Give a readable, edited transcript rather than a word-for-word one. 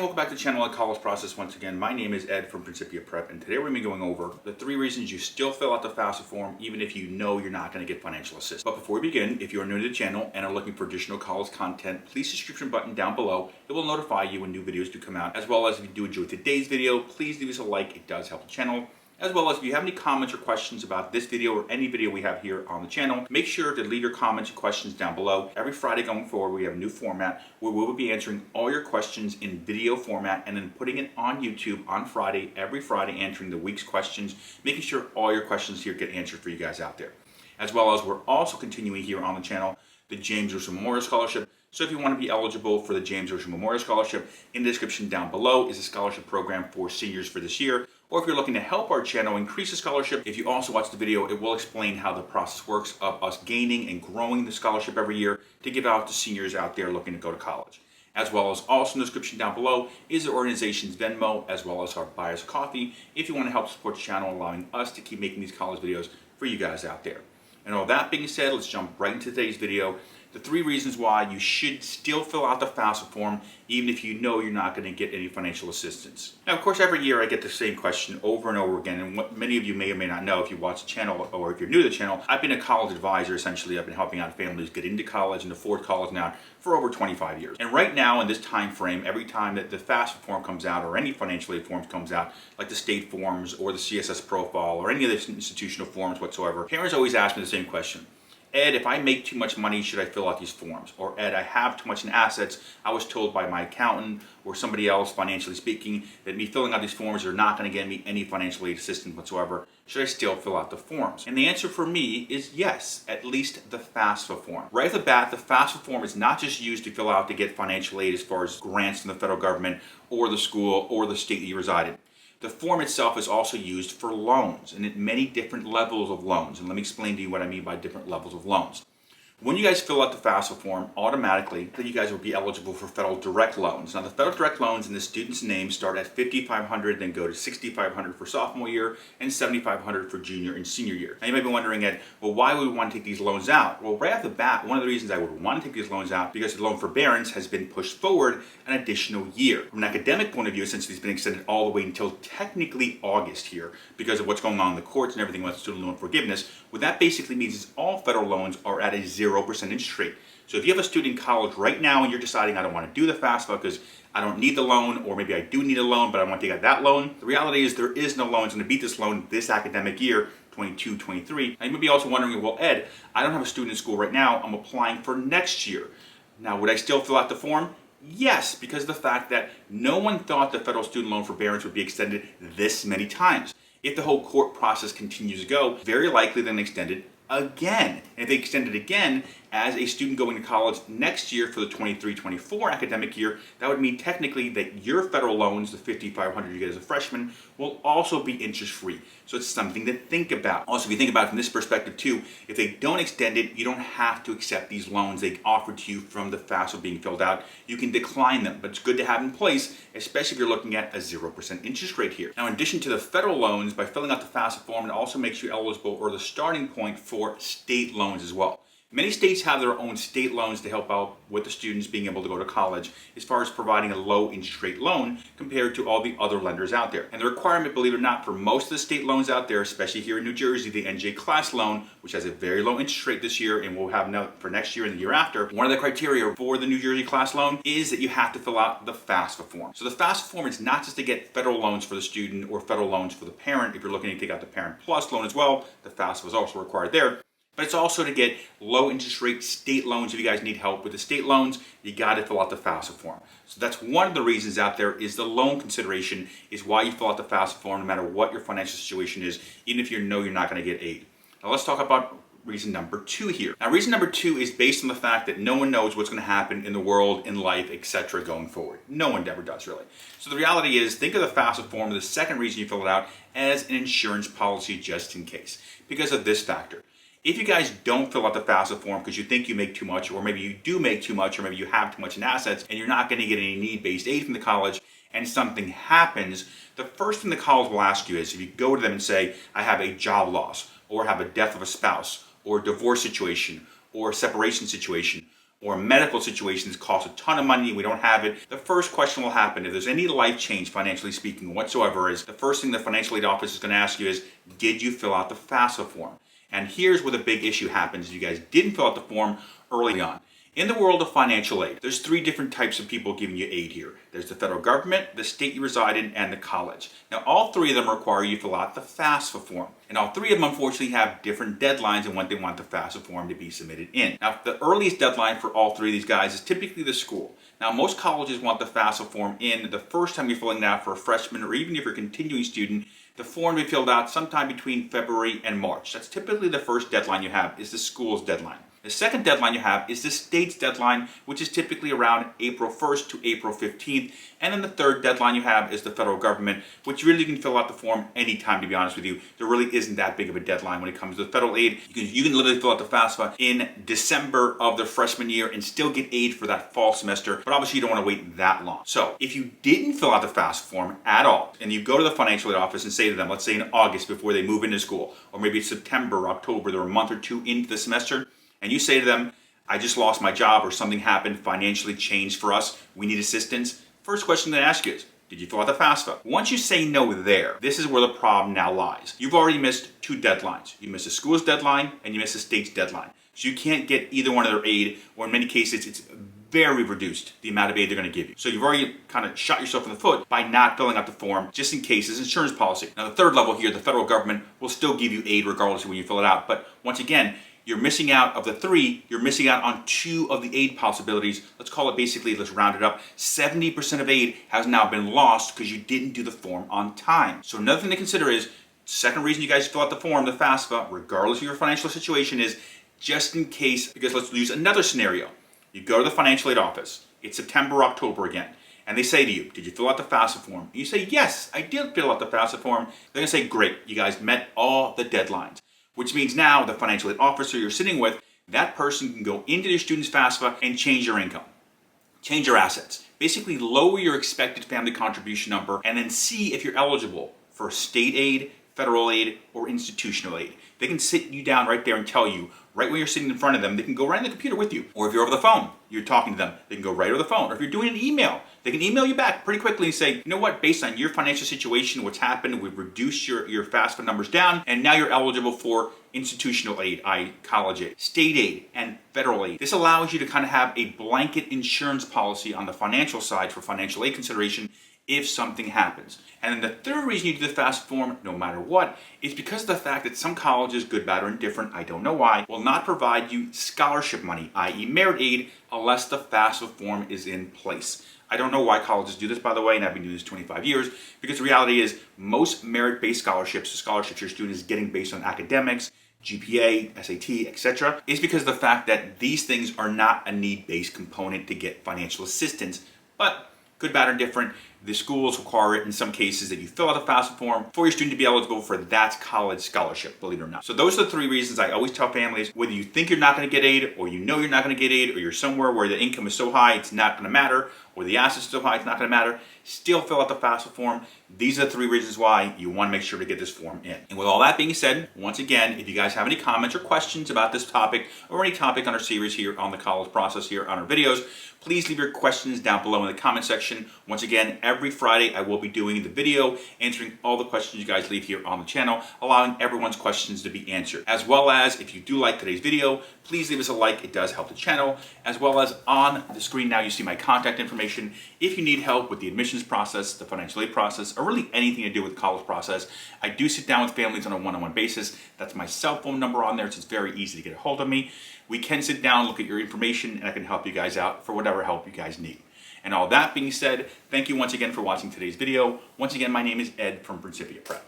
welcome back to the channel at College Process once again. My name is Ed from Principia Prep, and today we're going to be going over the 3 reasons you still fill out the FAFSA form even if you know you're not going to get financial assistance. But before we begin, if you are new to the channel and are looking for additional college content, please subscription button down below. It will notify you when new videos do come out, as well as if you do enjoy today's video, please leave us a like. It does help the channel. As well as if you have any comments or questions about this video or any video we have here on the channel, make sure to leave your comments and questions down below. Every Friday going forward, we have a new format where we will be answering all your questions in video format and then putting it on YouTube on Friday, every Friday, answering the week's questions, making sure all your questions here get answered for you guys out there. As well as we're also continuing here on the channel the James Russell Memorial Scholarship. So if you want to be eligible for the James Russell Memorial Scholarship, in the description down below is a scholarship program for seniors for this year. Or if you're looking to help our channel increase the scholarship, if you also watch the video, it will explain how the process works of us gaining and growing the scholarship every year to give out to seniors out there looking to go to college. As well as also in the description down below is the organization's Venmo, as well as our Buyers Coffee, if you want to help support the channel, allowing us to keep making these college videos for you guys out there. And all that being said, let's jump right into today's video. The 3 reasons why you should still fill out the FAFSA form even if you know you're not going to get any financial assistance. Now, of course, every year I get the same question over and over again, and what many of you may or may not know if you watch the channel or if you're new to the channel, I've been a college advisor essentially. I've been helping out families get into college and afford college now for over 25 years. And right now in this time frame, every time that the FAFSA form comes out or any financial aid forms comes out, like the state forms or the CSS profile or any other institutional forms whatsoever, parents always ask me the same question. Ed, if I make too much money, should I fill out these forms? Or Ed, I have too much in assets. I was told by my accountant or somebody else, financially speaking, that me filling out these forms are not going to get me any financial aid assistance whatsoever. Should I still fill out the forms? And the answer for me is yes, at least the FAFSA form. Right off the bat, the FAFSA form is not just used to fill out to get financial aid as far as grants from the federal government or the school or the state that you reside in. The form itself is also used for loans and at many different levels of loans. And let me explain to you what I mean by different levels of loans. When you guys fill out the FAFSA form, automatically you guys will be eligible for federal direct loans. Now the federal direct loans in the student's name start at $5,500, then go to $6,500 for sophomore year and $7,500 for junior and senior year. Now you might be wondering, Ed, well, why would we want to take these loans out? Well, right off the bat, one of the reasons I would want to take these loans out because the loan forbearance has been pushed forward an additional year. From an academic point of view, essentially it's been extended all the way until technically August here because of what's going on in the courts and everything with student loan forgiveness. What that basically means is all federal loans are at a 0% interest rate. So if you have a student in college right now and you're deciding I don't want to do the FAFSA because I don't need the loan, or maybe I do need a loan but I want to take out that loan, the reality is there is no loans going to beat this loan this academic year, 22-23. And you may be also wondering, well, Ed, I don't have a student in school right now. I'm applying for next year. Now, would I still fill out the form? Yes, because of the fact that no one thought the federal student loan forbearance would be extended this many times. If the whole court process continues to go, very likely then extended again. And if they extend it again as a student going to college next year for the 23-24 academic year, that would mean technically that your federal loans, the $5,500 you get as a freshman, will also be interest-free. So it's something to think about. Also, if you think about it from this perspective too, if they don't extend it, you don't have to accept these loans they offered to you from the FAFSA being filled out. You can decline them, but it's good to have in place, especially if you're looking at a 0% interest rate here. Now, in addition to the federal loans, by filling out the FAFSA form, it also makes you eligible or the starting point for state loans as well. Many states have their own state loans to help out with the students being able to go to college as far as providing a low interest rate loan compared to all the other lenders out there. And the requirement, believe it or not, for most of the state loans out there, especially here in New Jersey, the NJ class loan, which has a very low interest rate this year and will have now for next year and the year after, one of the criteria for the New Jersey class loan is that you have to fill out the FAFSA form. So the FAFSA form is not just to get federal loans for the student or federal loans for the parent. If you're looking to take out the Parent Plus loan as well, the FAFSA was also required there. But it's also to get low interest rate state loans. If you guys need help with the state loans, you got to fill out the FAFSA form. So that's one of the reasons out there is the loan consideration is why you fill out the FAFSA form no matter what your financial situation is, even if you know you're not going to get aid. Now let's talk about reason number 2 here. Now reason number 2 is based on the fact that no one knows what's going to happen in the world, in life, etc. going forward. No one ever does really. So the reality is think of the FAFSA form, the second reason you fill it out, as an insurance policy just in case. Because of this factor. If you guys don't fill out the FAFSA form because you think you make too much, or maybe you do make too much, or maybe you have too much in assets and you're not going to get any need-based aid from the college and something happens, the first thing the college will ask you is if you go to them and say, I have a job loss, or have a death of a spouse, or a divorce situation, or a separation situation, or medical situations cost a ton of money and we don't have it, the first question will happen if there's any life change financially speaking whatsoever is the first thing the financial aid office is going to ask you is, did you fill out the FAFSA form? And here's where the big issue happens if you guys didn't fill out the form early on. In the world of financial aid, there's three different types of people giving you aid here. There's the federal government, the state you reside in, and the college. Now, all three of them require you to fill out the FAFSA form. And all three of them, unfortunately, have different deadlines in when they want the FAFSA form to be submitted in. Now, the earliest deadline for all three of these guys is typically the school. Now, most colleges want the FAFSA form in the first time you're filling it out for a freshman, or even if you're a continuing student, the form to be filled out sometime between February and March. That's typically the first deadline you have, is the school's deadline. The second deadline you have is the state's deadline, which is typically around April 1st to April 15th. And then the third deadline you have is the federal government, which really you can fill out the form anytime, to be honest with you. There really isn't that big of a deadline when it comes to federal aid. You can literally fill out the FAFSA in December of the freshman year and still get aid for that fall semester, but obviously you don't want to wait that long. So if you didn't fill out the FAFSA form at all, and you go to the financial aid office and say to them, let's say in August before they move into school, or maybe it's September or October, they're a month or two into the semester, and you say to them, I just lost my job or something happened, financially changed for us, we need assistance. First question they ask you is, did you fill out the FAFSA? Once you say no there, this is where the problem now lies. You've already missed two deadlines. You missed the school's deadline and you missed the state's deadline. So you can't get either one of their aid, or in many cases it's very reduced, the amount of aid they're going to give you. So you've already kind of shot yourself in the foot by not filling out the form, just in case it's insurance policy. Now the third level here, the federal government will still give you aid regardless of when you fill it out. But once again, you're missing out of the three, you're missing out on two of the aid possibilities. Let's call it basically, let's round it up, 70% of aid has now been lost because you didn't do the form on time. So another thing to consider is, second reason you guys fill out the form, the FAFSA, regardless of your financial situation, is just in case, because let's use another scenario. You go to the financial aid office, it's September, October again, and they say to you, did you fill out the FAFSA form? And you say, yes, I did fill out the FAFSA form. They're gonna say, great, you guys met all the deadlines. Which means now the financial aid officer you're sitting with, that person can go into your student's FAFSA and change your income, change your assets. Basically lower your expected family contribution number and then see if you're eligible for state aid, federal aid, or institutional aid. They can sit you down right there and tell you, right when you're sitting in front of them, they can go right on the computer with you. Or if you're over the phone, you're talking to them, they can go right over the phone. Or if you're doing an email, they can email you back pretty quickly and say, you know what, based on your financial situation, what's happened, we've reduced your FAFSA numbers down, and now you're eligible for institutional aid, i.e. college aid, state aid, and federal aid. This allows you to kind of have a blanket insurance policy on the financial side for financial aid consideration if something happens. And then the third reason you do the FAFSA form, no matter what, is because of the fact that some colleges, good, bad, or indifferent, I don't know why, will not provide you scholarship money, i.e. merit aid, unless the FAFSA form is in place. I don't know why colleges do this, by the way, and I've been doing this 25 years, because the reality is most merit-based scholarships, the scholarships your student is getting based on academics, GPA, SAT, etc., is because of the fact that these things are not a need-based component to get financial assistance. But good, bad, or different, the schools require it in some cases that you fill out a FAFSA form for your student to be eligible for that college scholarship, believe it or not. So those are the three reasons I always tell families, whether you think you're not going to get aid, or you know you're not going to get aid, or you're somewhere where the income is so high it's not going to matter, or the assets are so high it's not going to matter, still fill out the FAFSA form. These are the three reasons why you want to make sure to get this form in. And with all that being said, once again, if you guys have any comments or questions about this topic or any topic on our series here on the college process here on our videos, please leave your questions down below in the comment section. Once again, every Friday I will be doing the video answering all the questions you guys leave here on the channel, allowing everyone's questions to be answered. As well as, if you do like today's video, please leave us a like, it does help the channel. As well as on the screen now you see my contact information. If you need help with the admissions process, the financial aid process, or really anything to do with the college process, I do sit down with families on a one-on-one basis. That's my cell phone number on there, so it's very easy to get a hold of me. We can sit down, look at your information, and I can help you guys out for whatever help you guys need. And all that being said, thank you once again for watching today's video. Once again, my name is Ed from Principia Prep.